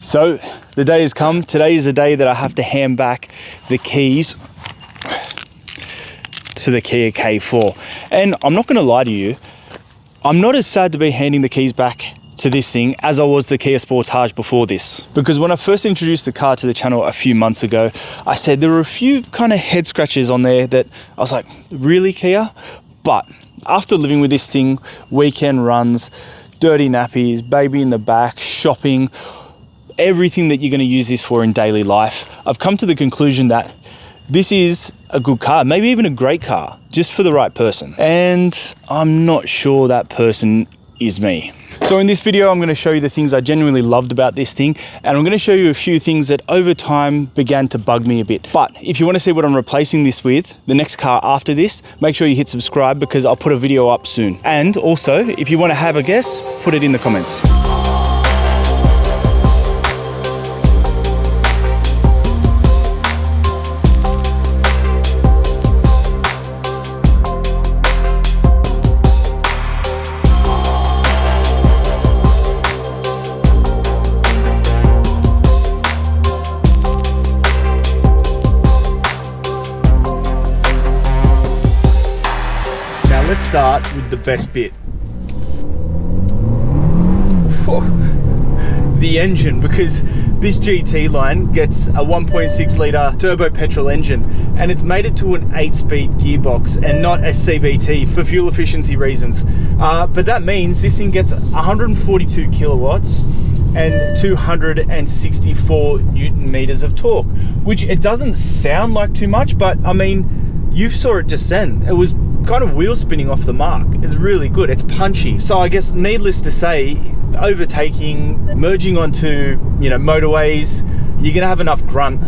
So the day has come. Today is the day that I have to hand back the keys to the Kia K4. And I'm not going to lie to you, I'm not as sad to be handing the keys back to this thing as I was the Kia Sportage before this. Because when I first introduced the car to the channel a few months ago, I said there were a few kind of head scratches on there that I was like, really, Kia? But after living with this thing, weekend runs, dirty nappies, baby in the back, shopping, everything that you're going to use this for in daily life, I've come to the conclusion that this is a good car, maybe even a great car, just for the right person. And I'm not sure that person is me. So in this video, I'm going to show you the things I genuinely loved about this thing, and I'm going to show you a few things that over time began to bug me a bit. But if you want to see what I'm replacing this with, the next car after this, make sure you hit subscribe because I'll put a video up soon. And also, if you want to have a guess, put it in the comments. Let's start with the best bit. The engine, because this GT line gets a 1.6 litre turbo petrol engine and it's made it to an 8-speed gearbox and not a CVT for fuel efficiency reasons. But that means this thing gets 142 kilowatts and 264 Newton meters of torque, which it doesn't sound like too much, but I mean, you saw it just then. It was kind of wheel spinning off the mark. It's really good. It's punchy. So I guess needless to say, overtaking, merging onto, motorways, you're going to have enough grunt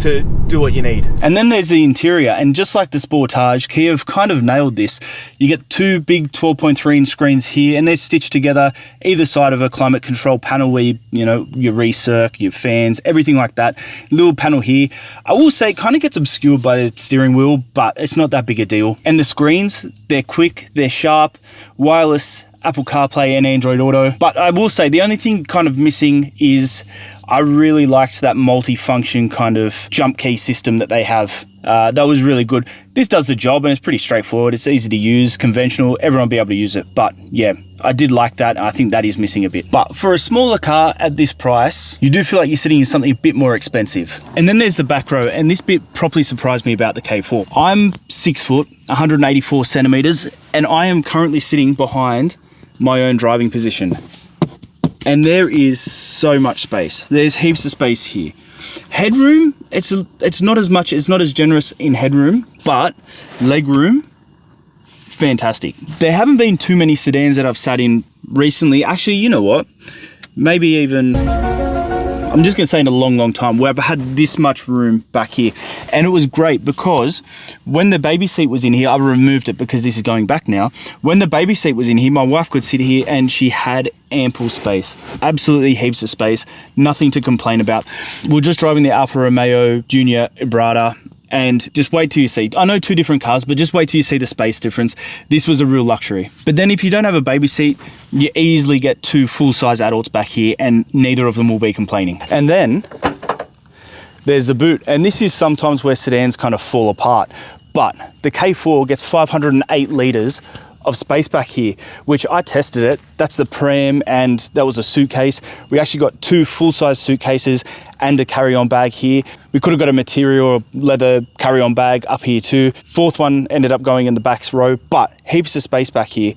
to do what you need. And then there's the interior, and just like the Sportage, Kia have kind of nailed this. You get two big 12.3 inch screens here, and they're stitched together either side of a climate control panel where your recirc, your fans, everything like that. Little panel here. I will say it kind of gets obscured by the steering wheel, but it's not that big a deal. And the screens, they're quick, they're sharp, wireless, Apple CarPlay and Android Auto. But I will say the only thing kind of missing is I really liked that multi-function kind of jump key system that they have. That was really good. This does the job and it's pretty straightforward. It's easy to use, conventional, everyone will be able to use it. But yeah, I did like that. I think that is missing a bit. But for a smaller car at this price, you do feel like you're sitting in something a bit more expensive. And then there's the back row, and this bit properly surprised me about the K4. I'm 6 foot, 184 centimeters, and I am currently sitting behind my own driving position. And there is so much space. There's heaps of space here. Headroom, it's not as much, it's not as generous in headroom, but leg room, fantastic. There haven't been too many sedans that I've sat in recently. Actually, you know what? Maybe even, I'm just gonna say in a long, long time, where I've had this much room back here. And it was great because when the baby seat was in here, I removed it because this is going back now. When the baby seat was in here, my wife could sit here and she had ample space, absolutely heaps of space, nothing to complain about. We're just driving the Alfa Romeo Junior Ibrata, and just wait till you see. I know two different cars, but just wait till you see the space difference. This was a real luxury. But then if you don't have a baby seat, you easily get two full-size adults back here and neither of them will be complaining. And then there's the boot. And this is sometimes where sedans kind of fall apart. But the K4 gets 508 litres of space back here, which I tested it. That's the pram and that was a suitcase. We actually got two full-size suitcases and a carry-on bag here. We could have got a material leather carry-on bag up here too. Fourth one ended up going in the back row, but heaps of space back here.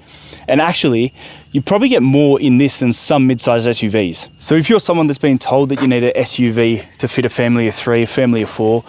And actually, you probably get more in this than some mid-sized SUVs. So if you're someone that's been told that you need an SUV to fit a family of 3, a family of 4,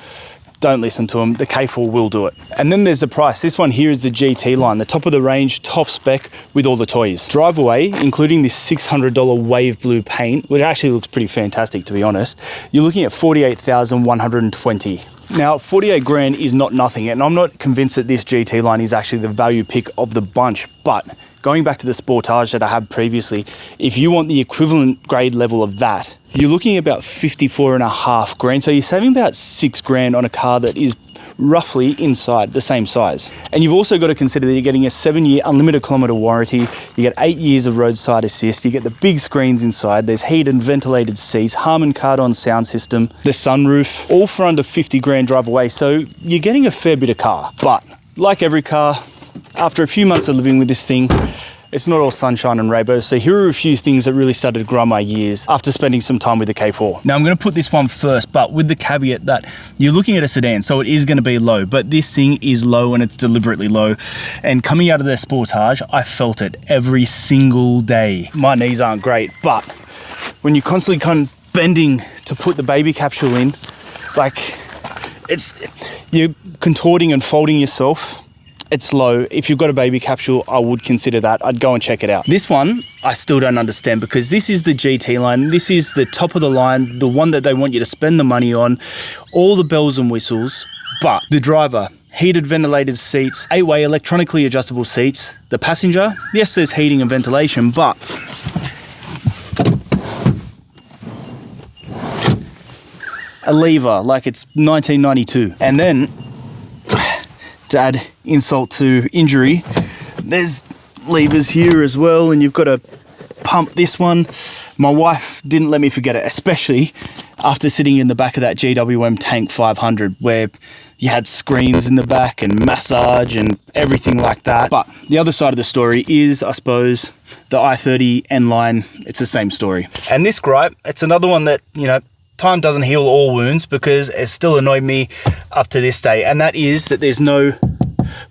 don't listen to them. The K4 will do it. And then there's the price. This one here is the GT line, the top of the range, top spec with all the toys. Drive away, including this $600 wave blue paint, which actually looks pretty fantastic to be honest, you're looking at $48,120. Now, 48 grand is not nothing, and I'm not convinced that this GT line is actually the value pick of the bunch, but going back to the Sportage that I had previously, if you want the equivalent grade level of that, you're looking at about 54.5 grand. So you're saving about 6 grand on a car that is roughly inside the same size. And you've also got to consider that you're getting a 7-year unlimited kilometre warranty. You get 8 years of roadside assist. You get the big screens inside. There's heated and ventilated seats, Harman Kardon sound system, the sunroof, all for under 50 grand drive away. So you're getting a fair bit of car. But like every car, after a few months of living with this thing, it's not all sunshine and rainbows. So here are a few things that really started to grind my gears after spending some time with the K4. Now I'm going to put this one first, but with the caveat that you're looking at a sedan, so it is going to be low, but this thing is low and it's deliberately low. And coming out of the Sportage, I felt it every single day. My knees aren't great, but when you're constantly kind of bending to put the baby capsule in, like you're contorting and folding yourself. It's low. If you've got a baby capsule, I would consider that. I'd go and check it out. This one, I still don't understand, because this is the GT line. This is the top of the line, the one that they want you to spend the money on, all the bells and whistles. But the driver, heated ventilated seats, 8-way electronically adjustable seats. The passenger, yes, there's heating and ventilation, but a lever like it's 1992. And then, to add insult to injury, there's levers here as well, and you've got to pump this one. My wife didn't let me forget it, especially after sitting in the back of that GWM Tank 500, where you had screens in the back and massage and everything like that. But the other side of the story is, I suppose, the i30 N-Line. It's the same story. And this gripe, it's another one that, you know, time doesn't heal all wounds, because it's still annoyed me up to this day, and that is that there's no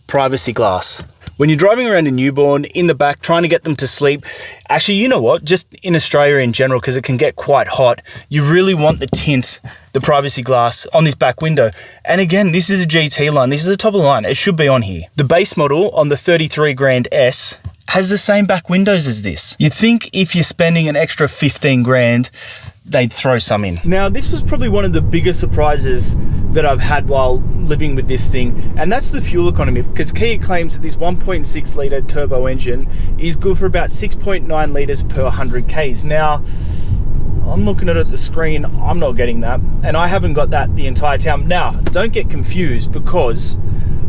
privacy glass. When you're driving around a newborn in the back trying to get them to sleep, actually, you know what, just in Australia in general, because it can get quite hot, you really want the tint, the privacy glass on this back window. And again, this is a GT line, this is the top of the line, it should be on here. The base model on the 33 grand S has the same back windows as this. You'd think if you're spending an extra 15 grand, they'd throw some in. Now, this was probably one of the biggest surprises that I've had while living with this thing, and that's the fuel economy, because Kia claims that this 1.6 litre turbo engine is good for about 6.9 litres per 100 Ks. Now, I'm looking at it at the screen, I'm not getting that, and I haven't got that the entire time. Now, don't get confused, because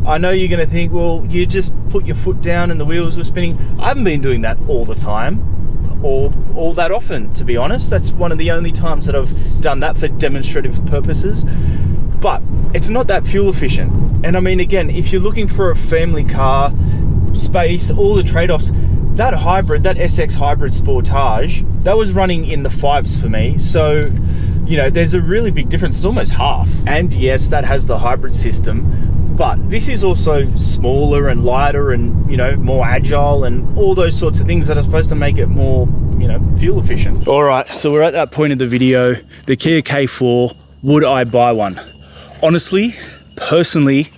I know you're going to think, well, you just put your foot down and the wheels were spinning. I haven't been doing that all the time, or all that often, to be honest. That's one of the only times that I've done that for demonstrative purposes. But it's not that fuel efficient. And I mean, again, if you're looking for a family car, space, all the trade-offs, that hybrid, that SX hybrid Sportage, that was running in the 5s for me. So, you know, there's a really big difference. It's almost half. And yes, that has the hybrid system, but this is also smaller and lighter and, you know, more agile and all those sorts of things that are supposed to make it more, you know, fuel efficient. All right, so we're at that point of the video, the Kia K4, would I buy one? Honestly, personally,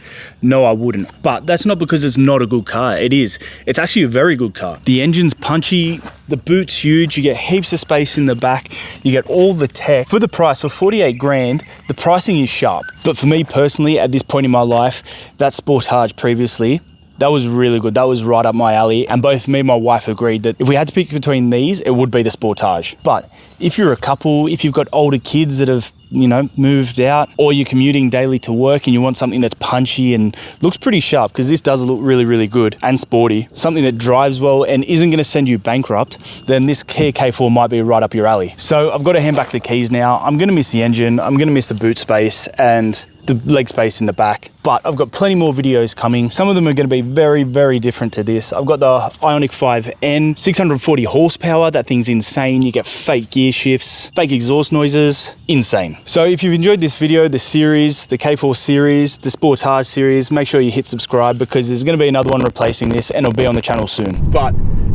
no, I wouldn't. But that's not because it's not a good car. It is. It's actually a very good car. The engine's punchy, the boot's huge, you get heaps of space in the back, you get all the tech. For the price, for 48 grand, the pricing is sharp. But for me personally, at this point in my life, that Sportage previously, that was really good. That was right up my alley. And both me and my wife agreed that if we had to pick between these, it would be the Sportage. But if you're a couple, if you've got older kids that have, you know, moved out, or you're commuting daily to work and you want something that's punchy and looks pretty sharp, because this does look really, really good and sporty, something that drives well and isn't going to send you bankrupt, then this Kia K4 might be right up your alley. So I've got to hand back the keys now. I'm going to miss the engine. I'm going to miss the boot space and the leg space in the back, but I've got plenty more videos coming. Some of them are going to be very, very different to this. I've got the Ioniq 5N, 640 horsepower. That thing's insane. You get fake gear shifts, fake exhaust noises, insane. So if you've enjoyed this video, the series, the K4 series, the Sportage series, make sure you hit subscribe, because there's going to be another one replacing this and it'll be on the channel soon. But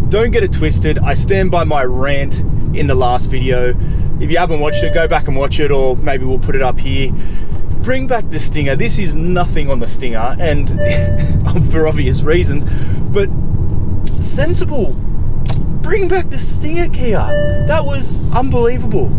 don't get it twisted. I stand by my rant in the last video. If you haven't watched it, go back and watch it, or maybe we'll put it up here. Bring back the Stinger. This is nothing on the Stinger, and for obvious reasons, but sensible. Bring back the Stinger, Kia. That was unbelievable.